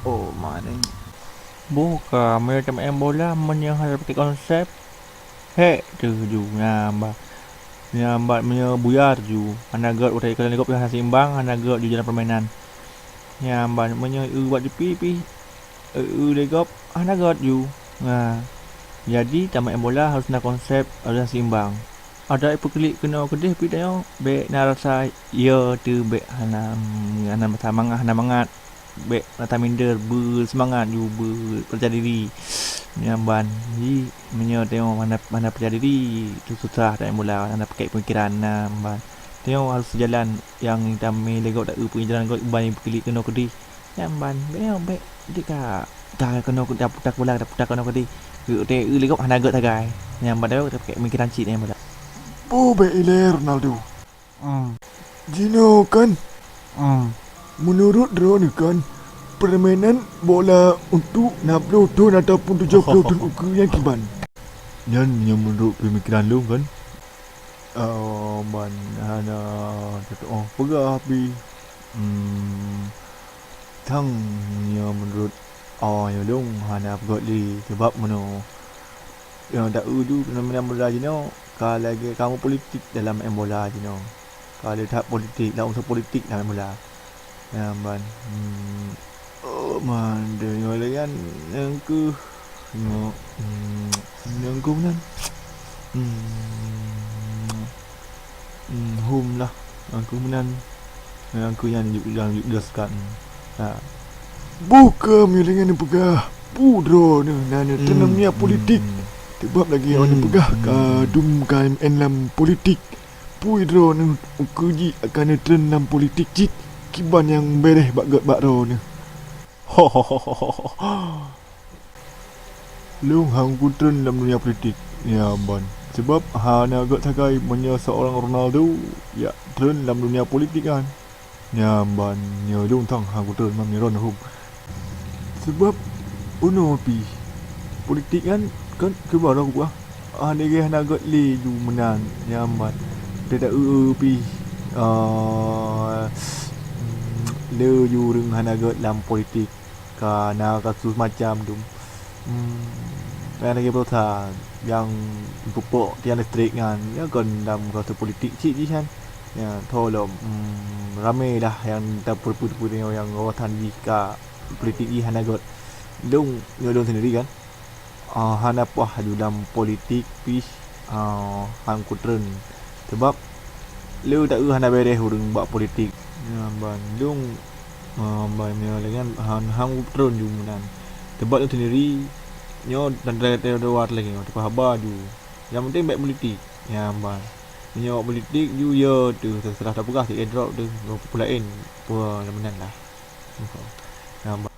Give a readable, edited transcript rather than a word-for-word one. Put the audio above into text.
Oh mana Bukan, macam main bola punya hal pakai konsep. Hek tu ju nyambat punya buyar ju. Hanagat utai kalau legop yang seimbang, hanagat ju jalan permainan. Nyambat punya buat pi legop hanagat ju. Nah, jadi tamat main bola harus nak konsep harus seimbang. Ada ipu klik kena kedih pi dah be na rasa ya tu be hana semangat hana mangat be rata minder bersemangat ju percaya diri nyamban ji menyo tengok mana percaya diri tu susah tak mula anda pakai pemikiran namban tengok harus jalan yang kami legok tak punya jalan kau ban klik kena kedih nyamban be be dika dah kena dah putar bola dah putar kena kedih te legok hana got tagai nyamban dah pakai pemikiran cik ni bola. Po be ile Ronaldo. Hmm. Gino kan, Hmm. menurut Ron kan, permainan bola untuk 60 tahun ataupun 70 tahun ukur yang kiban. Yan yang menurut pemikiran lu kan. Man hana pegah pi. Thang yang menurut yang dong hana pegah li sebab mano yang tak tu main bola je no. Kalau lagi kamu politik dalam main bola je no. Kalau tak politik dalam unsur politik dalam main bola. Ya man. Oh man dia yang kan yang ku yang ku nan. Home lah aku menan aku yang jelaskan. Buka milingan yang pegah. Pudro ni nana tanamnya politik. Sebab lagi orang pegah kadum kan enlam politik. Pudro ni ukuji akan tanam politik cik. Kiban yang bereh bagat bakro ni. Lu hang putren dalam dunia politik. Ya ban. Sebab hana agak takai punya seorang Ronaldo ya tren dalam dunia politik kan. Ya ban ya lu tang hang putren mami Ronaldo. Sebab uno pi politik kan ke baru aku dia hana agak le ju menang ya ban. Dia tak pi le ju reng hana agak dalam politik karena kasus macam tu. Lagi berusaha yang pupuk tiang listrik kan ya kan dalam kasus politik cik je kan ya tolong ramai dah yang tak perpu-perpu yang kawasan jika politik ni hana got dong nyodong sendiri kan hana puah dalam politik pi hang kutren sebab lu tak hana bereh urang buat politik ya bandung banyak dengan hang kutren jumenan sebab tu sendiri nyo dan dari luar lagi nyo tempat baju yang penting baik politik ya ban nyo politik you ya tu setelah tak pegah si drop tu populain pun menang lah ya ban